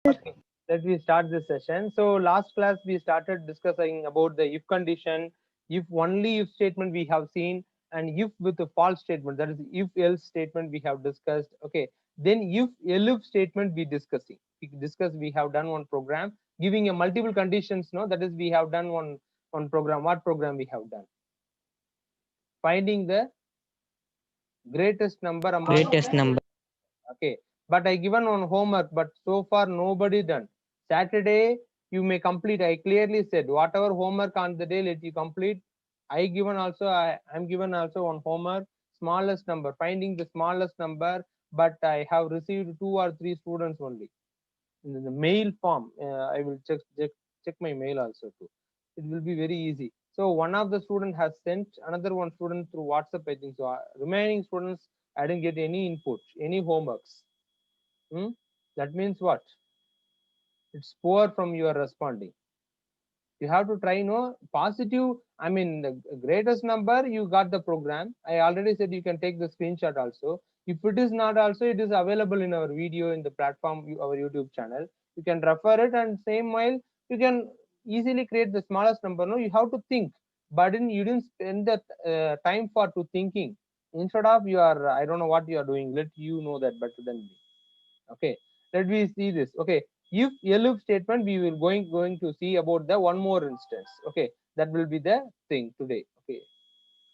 Okay, let me start this session. So last class we started discussing about the if condition, if only if statement we have seen, and if with a false statement, that is if else statement we have discussed. Okay, then if elif statement we have done one program giving a multiple conditions. No, that is we have done one program. What program we have done? Finding the greatest number among. Greatest number. Okay, but I given on homework, but so far nobody done. Saturday you may complete. I clearly said whatever homework on the day let you complete. I given also. I'm given also on homework smallest number, finding the smallest number. But I have received 2 or 3 students only in the mail form. I will check my mail also too. It will be very easy. So one of the student has sent another one student through WhatsApp. I think so. Remaining students, I didn't get any input, any homeworks. That means what? It's poor from your responding. You have to try no positive. I mean, the greatest number you got the program. I already said you can take the screenshot also. If it is not also, it is available in our video in the platform, our YouTube channel. You can refer it, and same while you can easily create the smallest number. No, you have to think, but you didn't spend the time for to thinking. Instead of you are, I don't know what you are doing. Let you know that better than me. Okay, let me see this. Okay, if elif statement we will going to see about the one more instance. Okay, that will be the thing today. Okay,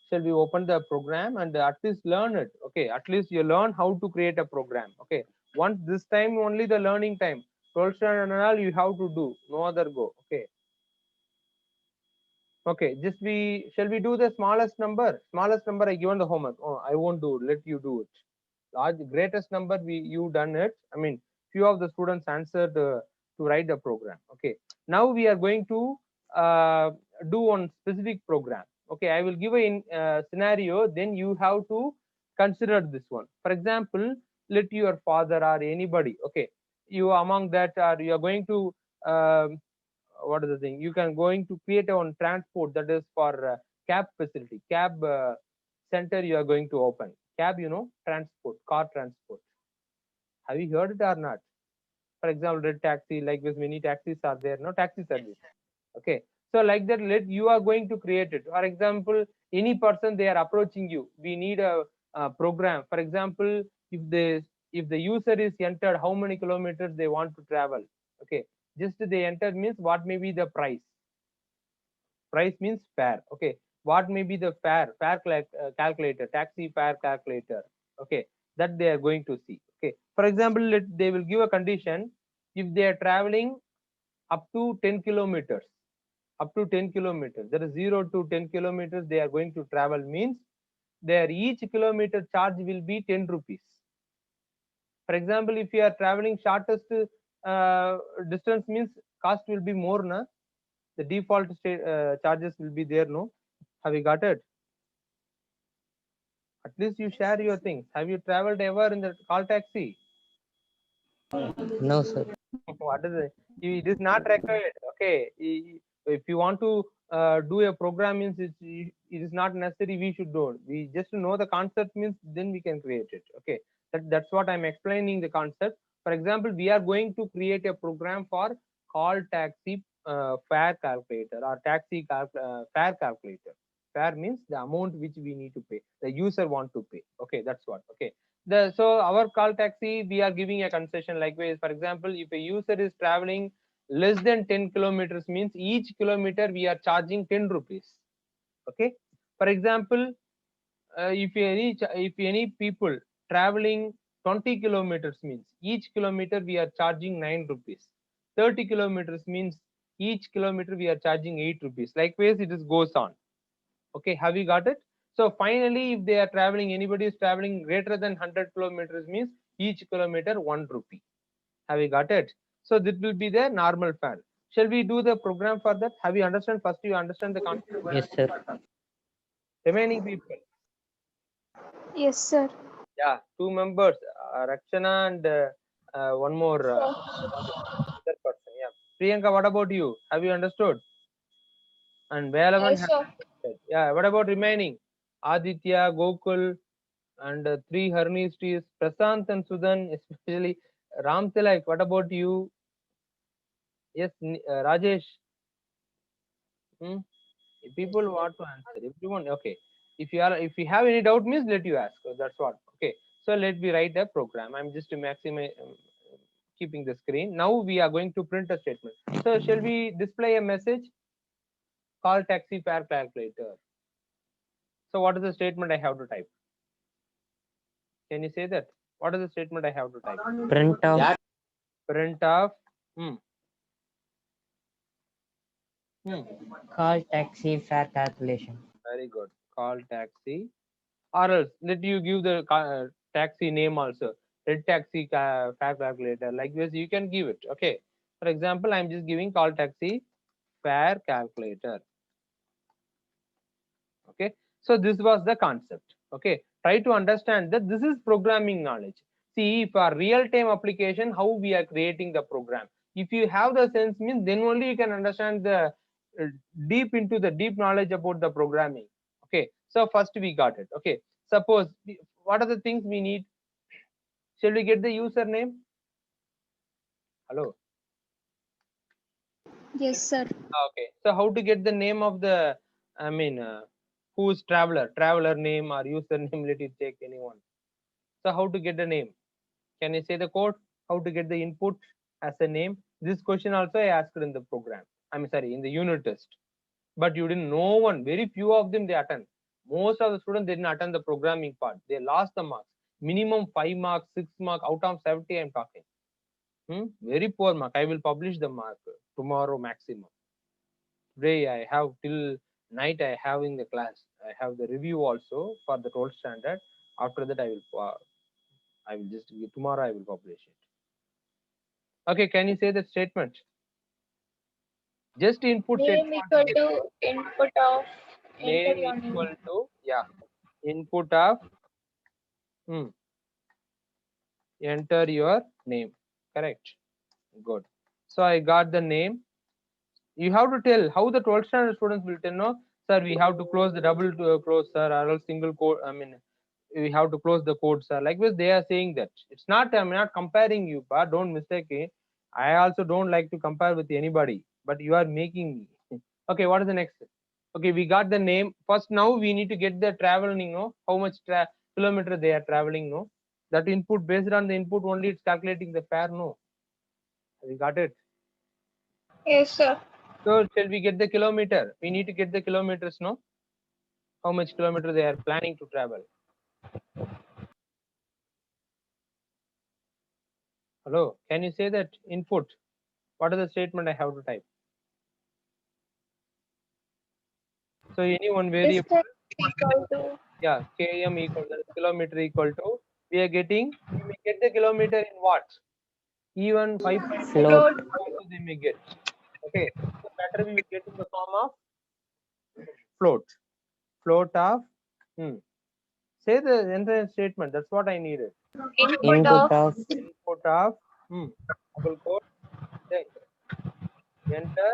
shall we open the program and at least learn it? Okay, at least you learn how to create a program. Okay, once this time only the learning time, 12th standard and all you have to do, no other go. Okay, okay, just we shall we do the smallest number. I given the homework. Oh, I won't do, let you do it. Large greatest number you done it. I mean, few of the students answered to write the program. Okay, now we are going to uh, do one specific program. Okay, I will give a scenario, then you have to consider this one. For example, let your father or anybody, okay, you among that, or you are going to um, what is the thing, you can going to create a one transport, that is for cab facility, cab center you are going to open. Cab, transport, car transport. Have you heard it or not? For example, red taxi, like this, many taxis are there, no, taxi service. Okay, so like that, let you are going to create it. For example, any person they are approaching you, we need a program. For example, if the user is entered how many kilometers they want to travel. Okay, just they enter means what may be the price means fare. Okay, what may be the fare calculator, taxi fare calculator. Okay, that they are going to see. Okay, for example, they will give a condition. If they are traveling up to 10 kilometers, up to 10 kilometers, there is 0 to 10 kilometers they are going to travel, means their each kilometer charge will be 10 rupees. For example, if you are traveling shortest distance, means cost will be more, na? The default charges will be there, no? Have you got it? At least you share your things. Have you traveled ever in the call taxi? No, sir. What is it? It is not required. Okay, if you want to do a program, means it is not necessary we should do it. We just know the concept, means then we can create it. Okay, that's what I'm explaining the concept. For example, we are going to create a program for call taxi fare calculator, or fare calculator. Fare means the amount which we need to pay, the user want to pay. Okay, that's what. Okay, so our call taxi, we are giving a concession likewise. For example, if a user is traveling less than 10 kilometers, means each kilometer we are charging 10 rupees. Okay, for example, if any people traveling 20 kilometers, means each kilometer we are charging 9 rupees. 30 kilometers means each kilometer we are charging 8 rupees. Likewise it is goes on. Okay, have you got it? So finally, if they are traveling, anybody is traveling greater than 100 kilometers, means each kilometer 1 rupee. Have you got it? So this will be the normal fare. Shall we do the program for that? Have you understand? First you understand the concept. Yes, sir. Remaining people, Yes, sir. yeah, 2 members, Rakshana and one more other person. Yeah, Priyanka, what about you? Have you understood? And Velavan Yes, has sir. understood. Yeah, what about remaining? Aditya, Gokul, and 3 Hermes trees, Prasant and Sudan, especially Ram Tilak. What about you? Yes, Rajesh. Hmm? If people want to answer, everyone, okay. If you have any doubt, means let you ask. So that's what. Okay. So let me write the program. I'm just maximum keeping the screen. Now we are going to print a statement. So shall we display a message? Call taxi fare calculator. So what is the statement I have to type? Can you say that? What is the statement I have to type? Print of Print of. Hmm. Hmm. call taxi fare calculation. Very good. Call taxi. Or else let you give the taxi name also. Red taxi fare calculator. Like this, you can give it. Okay. For example, I'm just giving call taxi fare calculator. Okay. So this was the concept. Okay. Try to understand that this is programming knowledge. See, for real-time application, how we are creating the program. If you have the sense, means then only you can understand the deep into the deep knowledge about the programming. Okay. So first we got it. Okay. Suppose what are the things we need? Shall we get the username? Hello. Yes, sir. Okay. So how to get the name of the? I mean, who's traveler? Traveler name or username? Let it take anyone. So how to get the name? Can you say the code? How to get the input as a name? This question also I asked in the program. I'm sorry, in the unit test. But you didn't. No one. Very few of them they attend. Most of the students didn't attend the programming part. They lost the marks. Minimum 5 marks, 6 marks out of 70. I'm talking. Very poor mark. I will publish the mark tomorrow maximum. Today I have till night. I have in the class. I have the review also for the 12th standard. After that I will just tomorrow I will publish it. Okay, can you say the statement? Just input Name statement. equal to input of enter Name your name. equal to input of hmm, enter your name. Correct. Good. So I got the name. You have to tell how the 12th standard students will tell. No, sir, we have to close the double to close, sir, or else single code. I mean, we have to close the code, sir. Like this, they are saying that. It's not. I'm not comparing you, but don't mistake it. I also don't like to compare with anybody, but you are making me. Okay, what is the next? Okay, we got the name. First, now we need to get the traveling. No, how much kilometer they are traveling. No, that input based on the input only. It's calculating the fare. No, we got it. Yes, sir. So shall we get the kilometer? We need to get the kilometers, no? How much kilometer they are planning to travel? Hello, can you say that input? What is the statement I have to type? So anyone variable, Distance equal to yeah, km equal to kilometer equal to. We are getting. We may get the kilometer in what? Even 5.5 Float. float. also they may get. Okay, so better we will get in the form of float. Float of. Say the entire statement. That's what I needed. Input Input of of Input of double quote. Then enter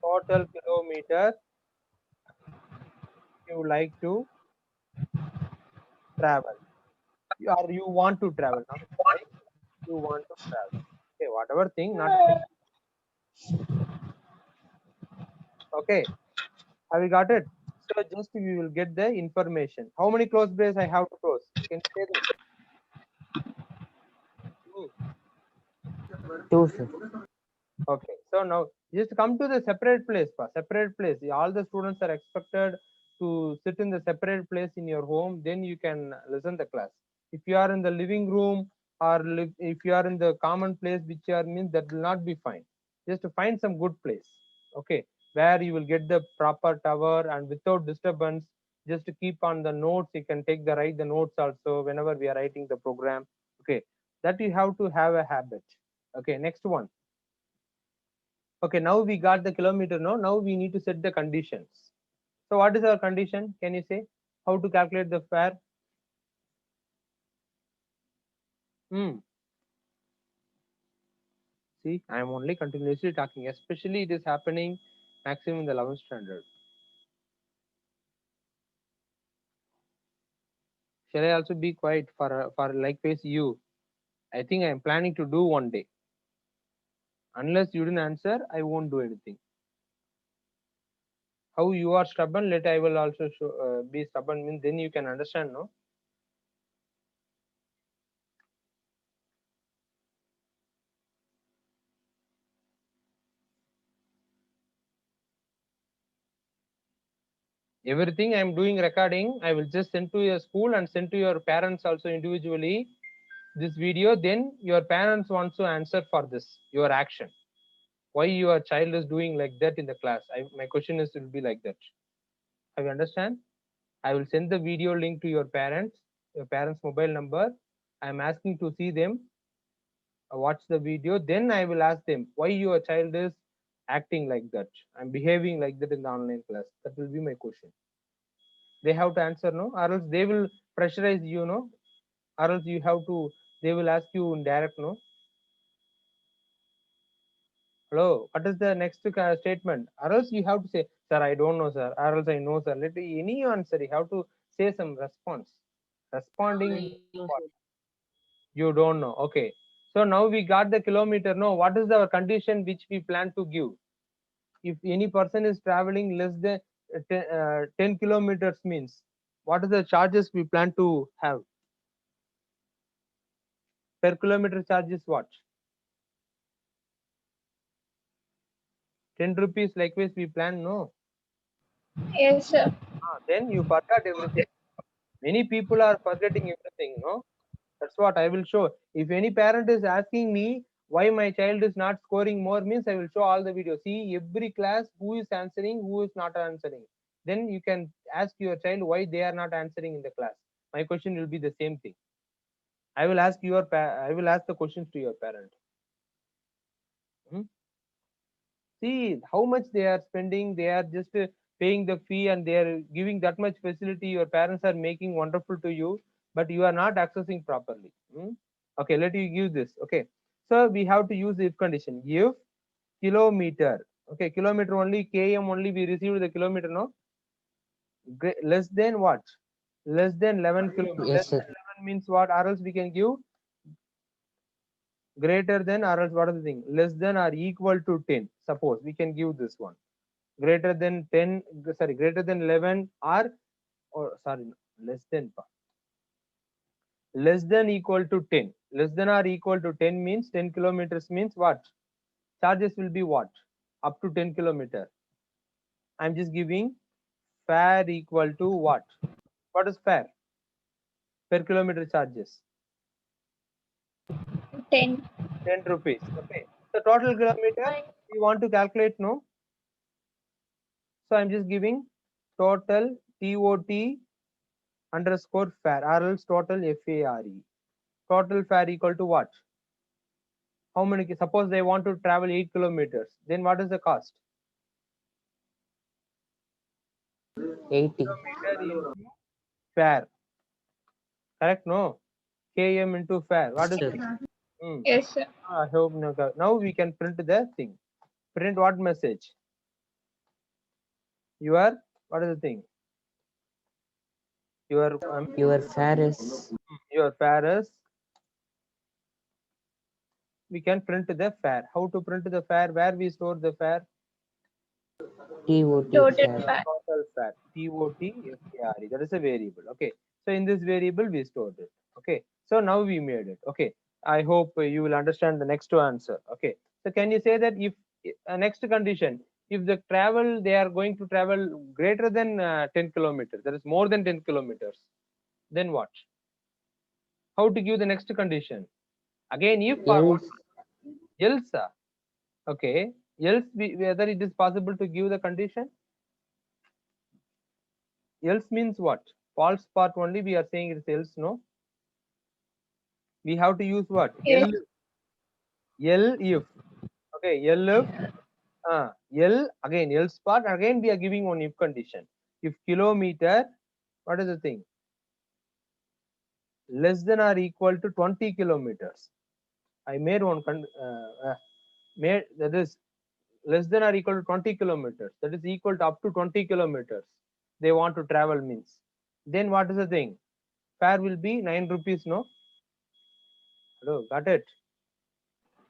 total kilometer you like to travel. Or you want to travel, not like you want to travel. Okay, whatever thing, not okay. Have you got it? So just we will get the information. How many close brace I have to close? Can you say that? Hmm. 2, sir. Okay. So now just come to the separate place. Separate place. All the students are expected to sit in the separate place in your home. Then you can listen the class. If you are in the living room or if you are in the common place, which are means that will not be fine. Just to find some good place. Okay, where you will get the proper tower and without disturbance. Just to keep on the notes, you can take the write the notes also whenever we are writing the program. Okay, that you have to have a habit. Okay, next one. Okay, now we got the kilometer. Now we need to set the conditions. So what is our condition? Can you say how to calculate the fare? See, I am only continuously talking. Especially it is happening maximum in the 11th standard. Shall I also be quiet for likewise you? I think I am planning to do one day. Unless you didn't answer, I won't do anything. How you are stubborn, let I will also show, be stubborn, means then you can understand, no? Everything I'm doing recording, I will just send to your school and send to your parents also individually this video. Then your parents want to answer for this, your action. Why your child is doing like that in the class? My question is will be like that. Have you understand? I will send the video link to your parents mobile number. I'm asking to see them, watch the video. Then I will ask them why your child is acting like that. I'm behaving like that in the online class. That will be my question. They have to answer, no, or else they will pressurize you, no, or else you have to. They will ask you in direct, no. Hello, what is the next statement? Or else you have to say, sir, I don't know, sir. Or else I know, sir. Let any answer. You have to say some response. Responding, what? You don't know. Okay. So now we got the kilometer. No, what is the condition which we plan to give? If any person is traveling less than 10 kilometers means, what are the charges we plan to have? Per kilometer charge is what? 10 rupees. Likewise, we plan, no. Yes, sir. Then you forgot everything. Many people are forgetting everything, no. That's what I will show. If any parent is asking me why my child is not scoring more, means I will show all the videos. See every class who is answering, who is not answering. Then you can ask your child why they are not answering in the class. My question will be the same thing. I will ask I will ask the questions to your parent. Hmm? See how much they are spending. They are just paying the fee and they are giving that much facility. Your parents are making wonderful to you, but you are not accessing properly. Hmm? Okay, let you give this. Okay, so we have to use if condition. If kilometer. Okay, kilometer only, km only. We received the kilometer, no. Less than what? Less than 11 kilometers. Yes, Less sir. than 11 means what? Or else we can give greater than, or else what is the thing? Less than or equal to 10. Suppose we can give this one. Greater than 10, sorry, greater than 11 or sorry, less than, less than equal to 10. Less than or equal to 10 means 10 kilometers means what? Charges will be what? Up to 10 kilometer. I'm just giving fare equal to what? What is fare? Per kilometer charges. 10. 10 rupees. Okay. The total kilometer we want to calculate, no? So I'm just giving total TOT underscore fare, or else total FARE. Total fare equal to what? How many? Suppose they want to travel 8 kilometers. Then what is the cost? 80. Kilometer into fare. Correct? No. KM into fare. What is Sir. it? Hmm. Yes, sir. I hope now we can print the thing. Print what message? Your, what is the thing? Your Your fare is your fare is, we can print the fare. How to print the fare? Where we store the fare? TOT Total fare. fare. Total fare. TOT FARE. That is a variable. Okay. So in this variable we stored it. Okay. So now we made it. Okay. I hope you will understand the next answer. Okay. So can you say that if next condition, if the travel, they are going to travel greater than 10 kilometers, that is more than 10 kilometers, then what? How to give the next condition? Again, if or what? Else, Else. Okay. Else, whether it is possible to give the condition? Else means what? False part only we are saying it's else, no? We have to use what? Yes. L if. Okay, L if. L again, else part. Again, we are giving one if condition. If kilometer, what is the thing? Less than or equal to 20 kilometers. I made one, made that is less than or equal to 20 kilometers. That is equal to up to 20 kilometers. They want to travel means. Then what is the thing? Fare will be 9 rupees, no? Hello, got it?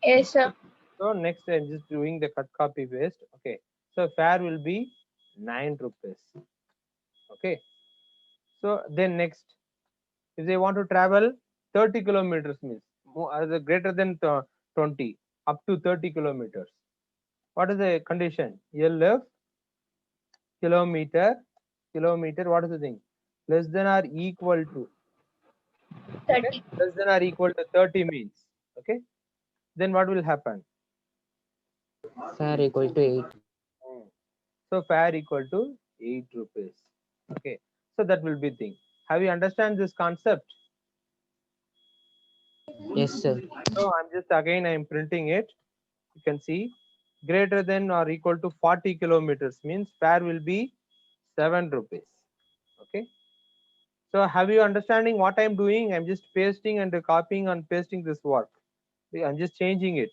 Yes, sir. So next I'm just doing the cut copy paste. Okay. So fare will be 9 rupees. Okay. So then next, if they want to travel 30 kilometers means greater than 20 up to 30 kilometers. What is the condition? LF kilometer, what is the thing? Less than or equal to, okay? 30. Less than or equal to 30 means, okay? Then what will happen? Fare equal to 8. So fare equal to 8 rupees. Okay. So that will be thing. Have you understand this concept? Yes, sir. So I'm just again I'm printing it. You can see greater than or equal to 40 kilometers means fare will be 7 rupees. Okay. So have you understanding what I'm doing? I'm just pasting and copying and pasting this work. I'm just changing it.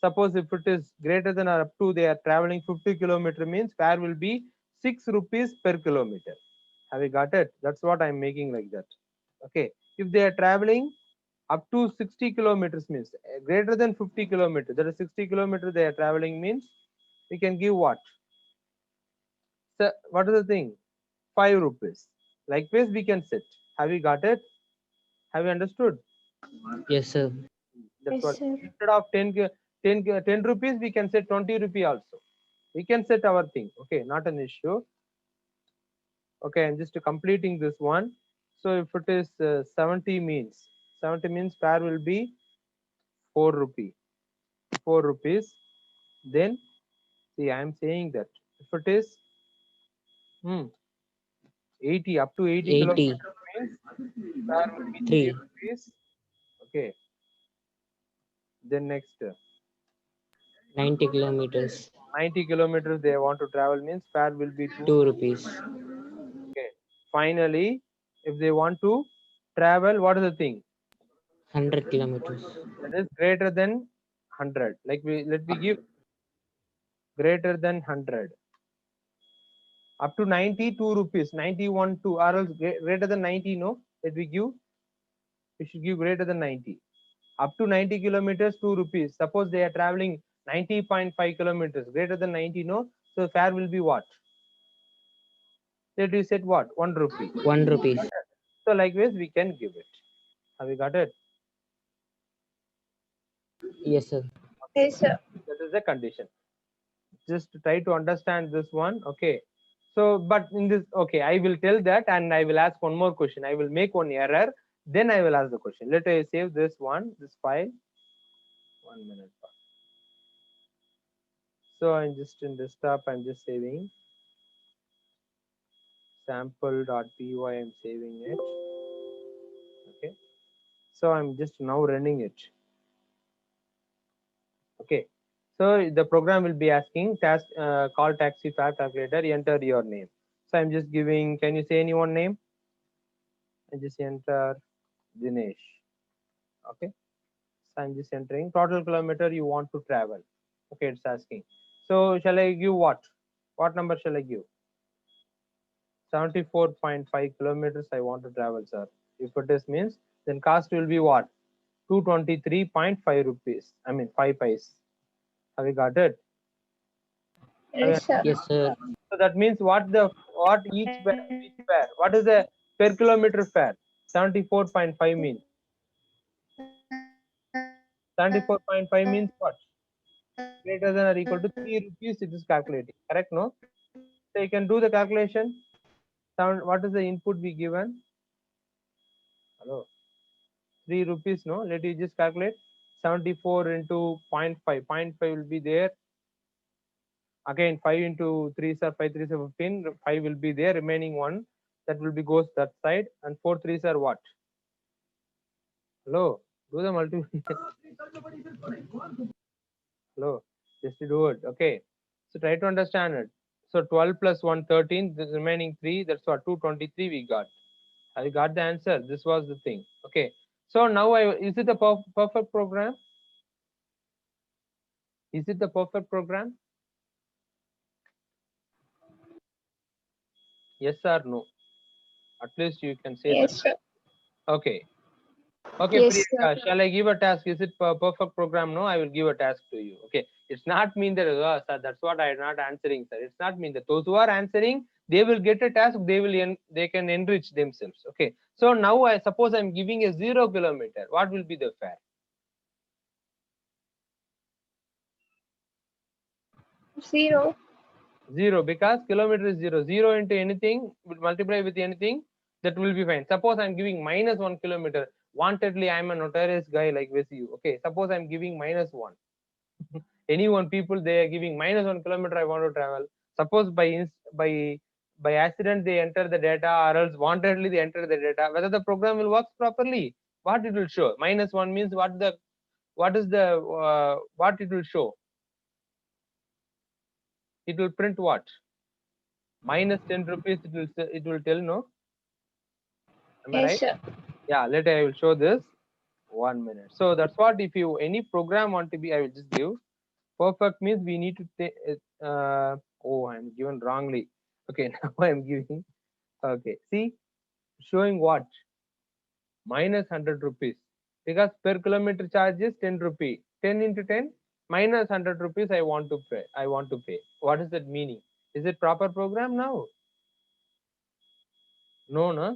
Suppose if it is greater than or up to they are traveling 50 kilometer means fare will be 6 rupees per kilometer. Have you got it? That's what I'm making like that. Okay. If they are traveling up to 60 kilometers means greater than 50 kilometers, that is 60 kilometers they are traveling means we can give what? So what is the thing? 5 rupees. Likewise, we can set. Have you got it? Have you understood? Yes, sir. That's Yes, what sir. instead of 10 rupees, we can set 20 rupee also. We can set our thing. Okay, not an issue. Okay, I'm just completing this one. So if it is 70 means fare will be 4 rupee. 4 rupees. Then see, I am saying that if it is 80 up to 80 80. kilometers means fare will be 3 3. rupees. Okay. Then next 90 kilometers. 90 kilometers they want to travel means fare will be 2. 2 rupees. Okay. Finally, if they want to travel, what is the thing? 100 kilometers. That is greater than 100. Like let me give greater than 100. Up to 92 rupees, 91 to or else greater than 90, no? Let we give, we should give greater than 90. Up to 90 kilometers, 2 rupees. Suppose they are traveling 90.5 kilometers, greater than 90, no? So fare will be what? Let we set what? 1 rupee. 1 rupees. So likewise, we can give it. Have you got it? Yes, sir. Yes, sir. That is the condition. Just try to understand this one. Okay. So, but in this, okay, I will tell that and I will ask one more question. I will make one error. Then I will ask the question. Let us save this one, this file. 1 minute. So I'm just in desktop. I'm just saving sample.py. I'm saving it. Okay. So I'm just now running it. Okay. So the program will be asking task call taxi fare calculator, enter your name. So I'm just giving, can you say anyone name? I just enter Dinesh. Okay. So I'm just entering total kilometer you want to travel. Okay, it's asking. So shall I give what? What number shall I give? 74.5 kilometers I want to travel, sir. If it is means, then cost will be what? 223.5 rupees. I mean 5 pies. Have you got it? Yes, sir. Yes, sir. So that means what each fare? What is the per kilometer fare? 74.5 means 74.5 means what? Greater than or equal to 3 rupees it is calculating. Correct, no? So you can do the calculation. What is the input we given? Hello. 3 rupees, no? Let you just calculate. 74 into 0.5. 0.5 will be there. Again 5 into 3 are 5 3 are 15. 5 will be there. Remaining one that will be goes that side. And 4 3s are what? Hello. Do the multiplication. Hello. Just to do it. Okay. So try to understand it. So 12 plus 1 13. The remaining 3. That's what 223 we got. I got the answer. This was the thing. Okay. So now is it a perfect program? Is it the perfect program? Yes or no? At least you can say that. Yes, sir. Okay. Okay, Yes, sir. Priyanka, shall I give a task? Is it perfect program? No, I will give a task to you. Okay, it's not mean that, oh, sir, that's what I am not answering, sir. It's not mean that those who are answering, they will get a task, they can enrich themselves. Okay, so now I suppose I'm giving a 0 kilometer. What will be the fare? 0. 0, because kilometer is 0. 0 into anything, will multiply with anything, that will be fine. Suppose I'm giving minus 1 kilometer. Wantedly, I'm a notorious guy like with you. Okay, suppose I'm giving minus 1. Anyone people, they are giving minus 1 kilometer I want to travel. Suppose by accident they enter the data, or else wantedly they enter the data, whether the program will work properly, what it will show? Minus 1 means what is the what it will show? It will print what? Minus 10 rupees, it will tell, no? Am I Yes, right? sir. Yeah, later I will show this. 1 minute. So that's what, if you any program want to be, I will just give. Perfect means we need to take, oh, I'm given wrongly. Okay, now I'm giving, okay, see, showing what? Minus 100 rupees, because per kilometer charge is 10 rupee. 10 into 10 minus 100 rupees I want to pay. What is that meaning? Is it proper program now? No, no,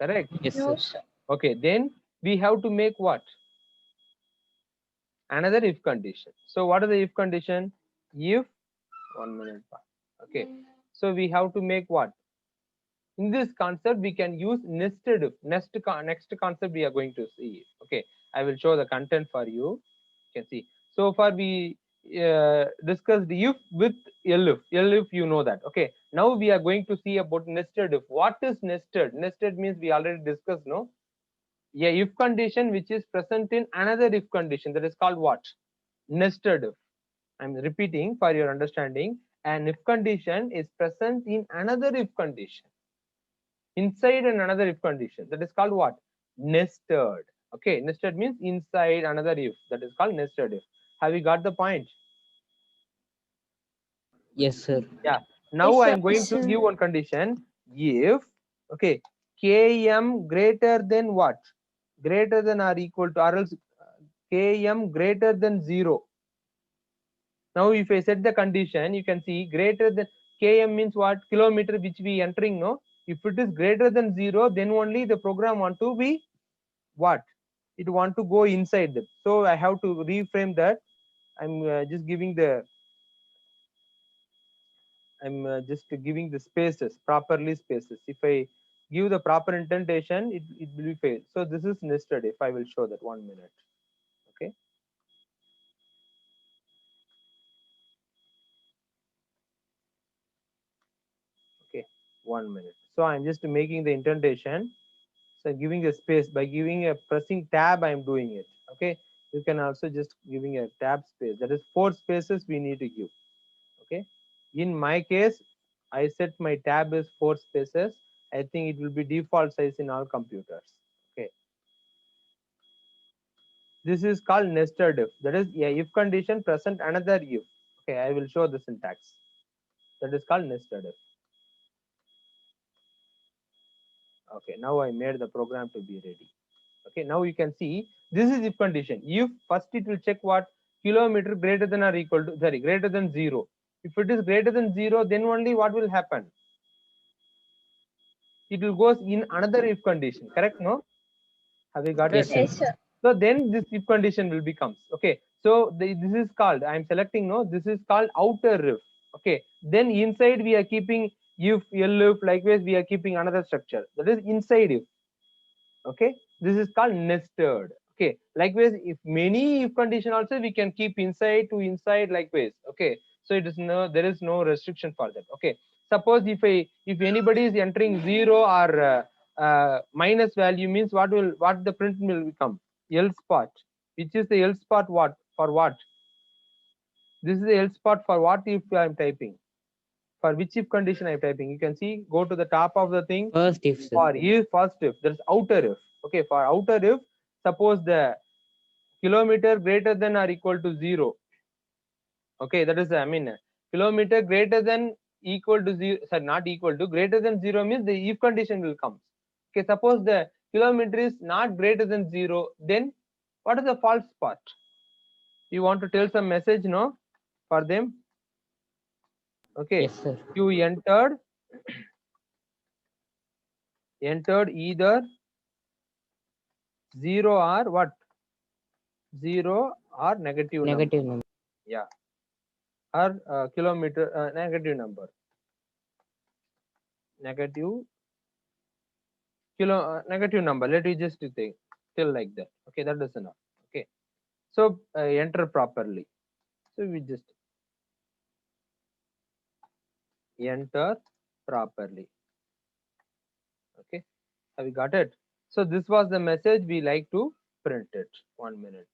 correct. Yes, No, sir. sir. Okay, then we have to make what? Another if condition. So what is the if condition? If, 1 minute. Okay, so we have to make what? In this concept, we can use nested if. Next concept we are going to see. Okay, I will show the content for you. You can see. So far we discussed if with elif. Elif, you know that. Okay, now we are going to see about nested if. What is nested? Nested means we already discussed, no? A if condition which is present in another if condition, that is called what? Nested if. I'm repeating for your understanding. An if condition is present in another if condition, inside another if condition, that is called what? Nested. Okay, nested means inside another if, that is called nested if. Have you got the point? Yes, sir. Yeah, Yes, now I sir. am going to give one condition. If, okay, km greater than what? Greater than or equal to, or else km greater than 0. Now if I set the condition, you can see greater than, km means what? Kilometer which we entering, no? If it is greater than 0, then only the program want to be what? It want to go inside them. So I have to reframe that. I'm just giving the, I'm just giving the spaces, properly spaces. If I give the proper indentation, it will be fail. So this is nested if. I will show that. 1 minute. Okay. Okay. 1 minute. So I'm just making the indentation. So giving a space by giving a pressing tab, I'm doing it. Okay. You can also just giving a tab space. That is 4 spaces we need to give. Okay. In my case, I set my tab is 4 spaces. I think it will be default size in all computers. Okay. This is called nested if. That is a if condition present another if. Okay, I will show the syntax. That is called nested if. Okay, now I made the program to be ready. Okay, now you can see this is if condition. If first it will check what? Kilometer greater than or equal to, sorry, greater than 0. If it is greater than 0, then only what will happen? It will goes in another if condition, correct? No? Have you got it? Yes, sir. Yes, sir. So then this if condition will becomes. Okay, so this is called, I'm selecting, no, this is called outer if. Okay, then inside we are keeping if, elif, likewise we are keeping another structure, that is inside if. Okay, this is called nested. Okay, likewise if many if condition also we can keep inside to inside, likewise. Okay, so it is no, there is no restriction for that. Okay, suppose if anybody is entering 0 or minus value, means what the print will become? Else part. Which is the else part? What for? What? This is the else part for what if I am typing? For which if condition I am typing? You can see, go to the top of the thing. First if, sir. For if, first if, there's outer if. Okay, for outer if, suppose the kilometer greater than or equal to 0. Okay, that is, I mean, kilometer greater than equal to 0, sorry, not equal to, greater than 0 means the if condition will come. Okay, suppose the kilometer is not greater than 0, then what is the false part? You want to tell some message, no, for them? Okay, Yes, sir. you entered either 0 or what? 0 or negative number. Negative number. Yeah, or kilometer negative number. Negative negative number. Let me just take till like that. Okay, that is enough. Okay, so enter properly. So we just enter properly. Okay, have you got it? So this was the message we like to print it. 1 minute.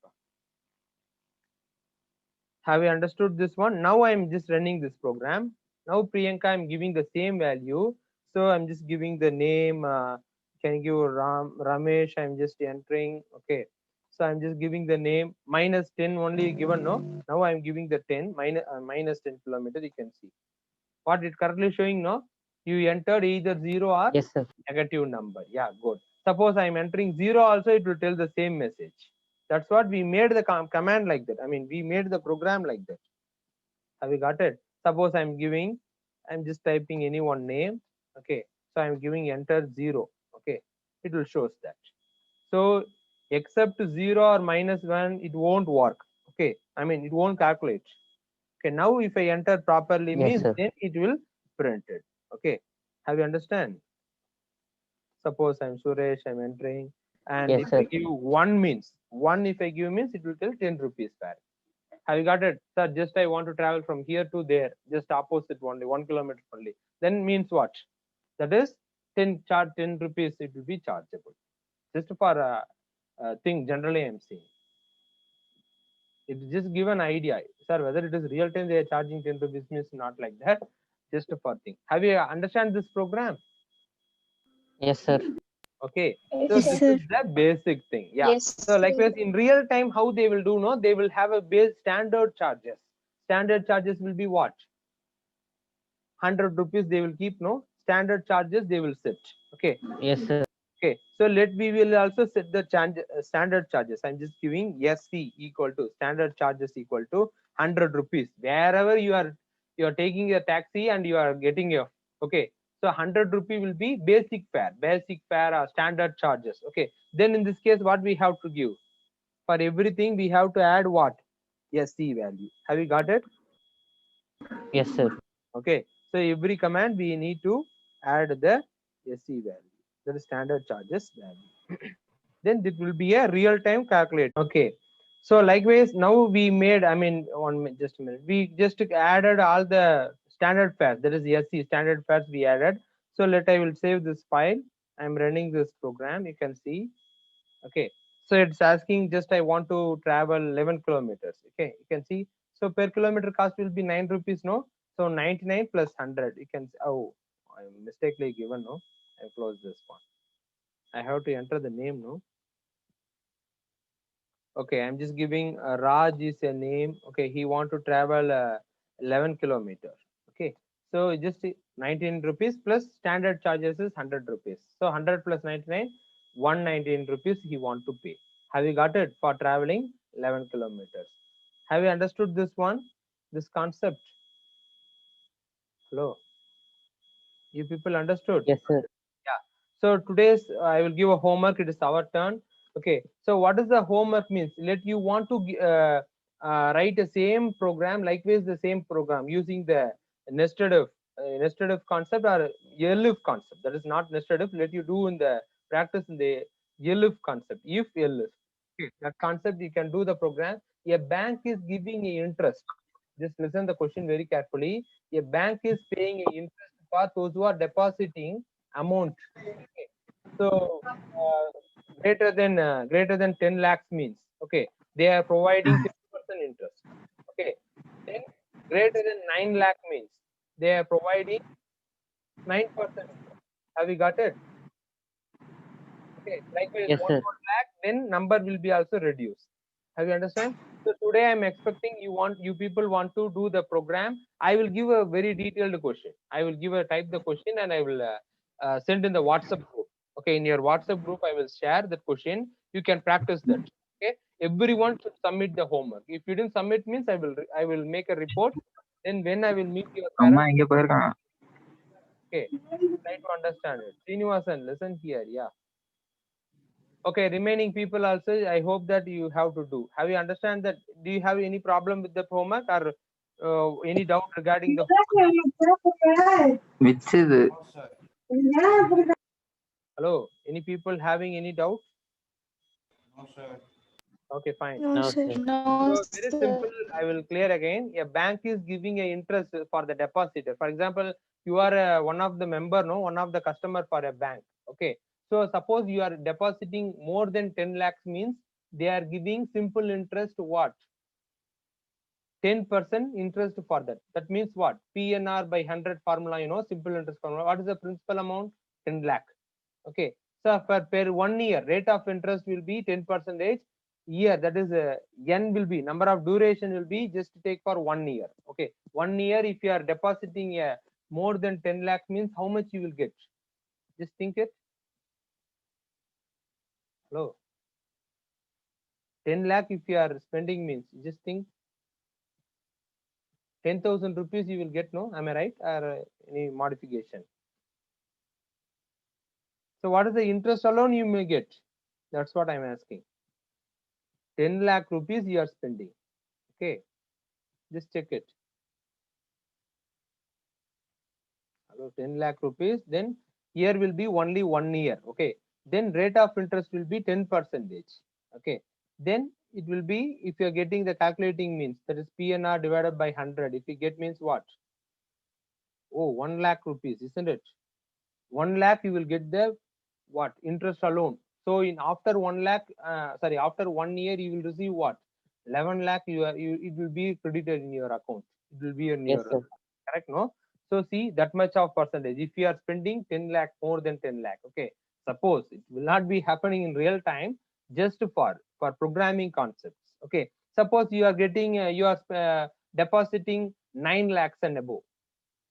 Have you understood this one? Now I'm just running this program. Now Priyanka, I'm giving the same value. So I'm just giving the name. Can you give Ramesh? I'm just entering. Okay. So I'm just giving the name minus 10 only given. No. Now I'm giving the 10 minus 10 kilometers. You can see what it currently showing. No. You entered either 0 or Yes, sir. negative number. Yeah, good. Suppose I'm entering 0 also, it will tell the same message. That's what we made the command like that. I mean, we made the program like that. Have you got it? Suppose I'm just typing any one name. Okay. So I'm giving enter 0. Okay. It will shows that. So except 0 or minus 1, it won't work. Okay. I mean, it won't calculate. Okay. Now if I enter properly Yes, means sir. then it will print it. Okay. Have you understand? Suppose I'm Suresh, I'm entering, and Yes, if I sir. give 1 means, 1 if I give means it will tell 10 rupees fare. Have you got it? Sir, just I want to travel from here to there, just opposite only, 1 kilometer only. Then means what? That is 10 rupees, it will be chargeable. Just for a thing, generally I'm saying. It just give an idea. Sir, whether it is real time they are charging 10 rupees means not like that. Just for thing. Have you understand this program? Yes, sir. Okay, Yes, so Yes, this sir. sir. is the basic thing. Yeah. Yes. So likewise in real time, how they will do? No, they will have a base standard charges. Standard charges will be what? 100 rupees they will keep. No, standard charges they will set. Okay. Yes, sir. Okay. So we will also set the standard charges. I'm just giving SC equal to standard charges equal to 100 rupees. Wherever you are taking a taxi and you are getting your, okay. So 100 rupee will be basic fare or standard charges. Okay. Then in this case, what we have to give? For everything, we have to add what? SC value. Have you got it? Yes, sir. Okay. So every command we need to add the SC value. That is standard charges value. Then it will be a real-time calculator. Okay. So likewise, now we made, I mean, just a minute. We just added all the standard fares. That is SC standard fares we added. So I will save this file. I'm running this program. You can see. Okay. So it's asking just I want to travel 11 kilometers. Okay. You can see. So per kilometer cost will be 9 rupees. No. So 99 plus 100. You can, oh, I mistakenly given. No. I close this one. I have to enter the name. No. Okay, I'm just giving Raj is a name. Okay, he want to travel 11 kilometer. Okay, so just 19 rupees plus standard charges is 100 rupees. So 100 plus 99, 119 rupees he want to pay. Have you got it for traveling 11 kilometers? Have you understood this one, this concept? Hello, you people understood? Yes, sir. Yeah. So today's I will give a homework. It is our turn. Okay. So what is the homework means? Let you want to write the same program, likewise the same program using the nested if concept or elif concept. That is not nested if. Let you do in the practice in the elif concept. If elif. Okay. That concept you can do the program. A bank is giving a interest. Just listen the question very carefully. A bank is paying a interest for those who are depositing amount. Okay. So greater than 10 lakhs means, okay, they are providing 50% interest. Okay. Then greater than 9 lakh means they are providing 9% interest. Have you got it? Okay. Likewise, Yes, 1 sir. more lakh, then number will be also reduced. Have you understand? So today I'm expecting you people want to do the program. I will give a very detailed question. I will give a type the question and I will send in the WhatsApp group. Okay. Okay, in your WhatsApp group, I will share that question. You can practice that. Okay, everyone should submit the homework. If you didn't submit, means I will make a report. Then when I will meet your அம்மா parents, எங்க போயிருக்கான்? okay, try to understand it. Srinivasan, listen here. Yeah. Okay, remaining people also, I hope that you have to do. Have you understand that? Do you have any problem with the homework or any doubt regarding the Which இது? hello? Any people having any doubt? Okay, fine. No, No, sir. sir. No, So very simple. I will clear again. A bank is giving a interest for the depositor. For example, you are one of the member, no, one of the customer for a bank. Okay. So suppose you are depositing more than 10 lakhs means they are giving simple interest what? 10% interest for that. That means what? PNR by 100 formula, you know, simple interest formula. What is the principal amount? 10 lakh. Okay. So for per 1 year, rate of interest will be 10% year. That is N will be number of duration will be just take for 1 year. Okay. 1 year, if you are depositing more than 10 lakh means how much you will get? Just think it. Hello. 10 lakh if you are spending means just think 10,000 rupees you will get, no? Am I right? Or any modification? So what is the interest alone you may get? That's what I'm asking. 10 lakh rupees you are spending. Okay. Just check it. Hello, 10 lakh rupees. Then here will be only 1 year. Okay. Then rate of interest will be 10%. Okay. Then it will be, if you're getting the calculating means, that is PNR divided by 100. If you get means what? Oh, 1 lakh rupees, isn't it? 1 lakh you will get the what? Interest alone. So in after 1 lakh, after 1 year you will receive what? 11 lakh it will be credited in your account. It will be in Yes, your sir. correct, no? So see that much of percentage. If you are spending 10 lakh, more than 10 lakh, okay. Suppose it will not be happening in real time, just for programming concepts. Okay. Suppose you are getting you are depositing 9 lakhs and above,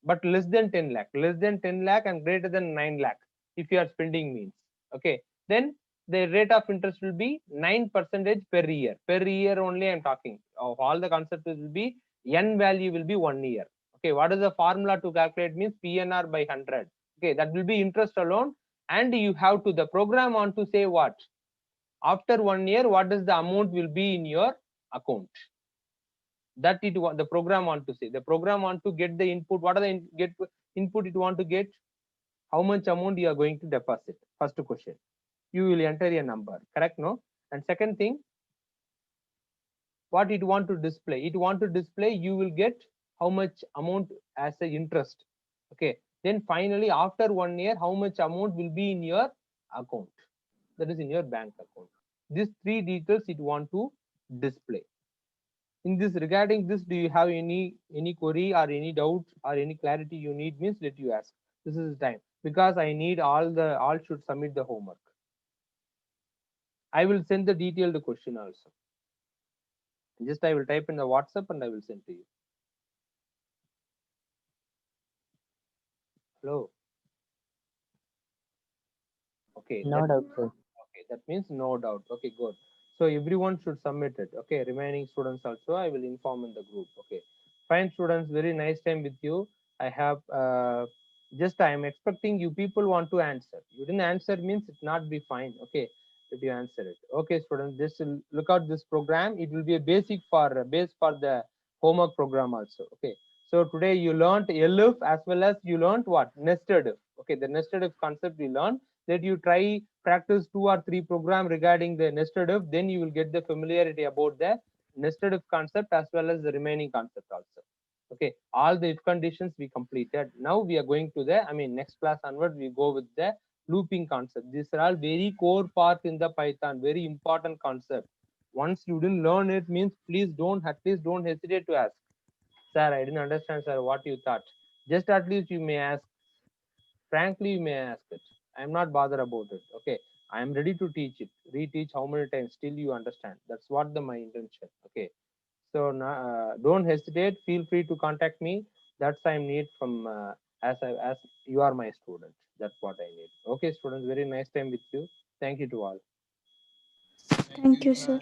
but less than 10 lakh, less than 10 lakh and greater than 9 lakh. If you are spending means, okay, then the rate of interest will be 9% per year. Per year only I'm talking. Of all the concepts will be n value will be 1 year. Okay, what is the formula to calculate means PNR by 100. Okay, that will be interest alone, and you have to the program want to say what? After 1 year, what is the amount will be in your account? That the program want to say. The program want to get the input. What are the input it want to get? How much amount you are going to deposit? First question. You will enter a number, correct? No. And second thing, what it want to display? It want to display you will get how much amount as a interest. Okay. Then finally, after 1 year, how much amount will be in your account? That is in your bank account. These three details it want to display. In this, regarding this, do you have any query or any doubts or any clarity you need means let you ask. This is the time, because I need all should submit the homework. I will send the detailed question also. Just I will type in the WhatsApp and I will send to you. Hello. Okay. No doubt, sir. Okay, that means no doubt. Okay, good. So everyone should submit it. Okay, remaining students also I will inform in the group. Okay, fine students, very nice time with you. I have just I am expecting you people want to answer. You didn't answer means it not be fine. Okay, did you answer it? Okay, students, just look out this program. It will be a base for the homework program also. Okay, so today you learned ELIF as well as you learned what? Nested if. Okay, the nested if concept you learned. That you try practice 2 or 3 program regarding the nested if, then you will get the familiarity about the nested if concept as well as the remaining concept also. Okay, all the if conditions we completed. Now we are going to the, next class onward we go with the looping concept. These are all very core part in the Python, very important concept. Once you didn't learn it means please don't hesitate to ask. Sir, I didn't understand, sir, what you thought. Just at least you may ask. Frankly, you may ask it. I'm not bothered about it. Okay, I am ready to teach it, reteach how many times still you understand. That's what my intention. Okay, so don't hesitate, feel free to contact me. That's I need from as you are my student. That's what I need. Okay, students, very nice time with you. Thank you to all. Thank you, sir.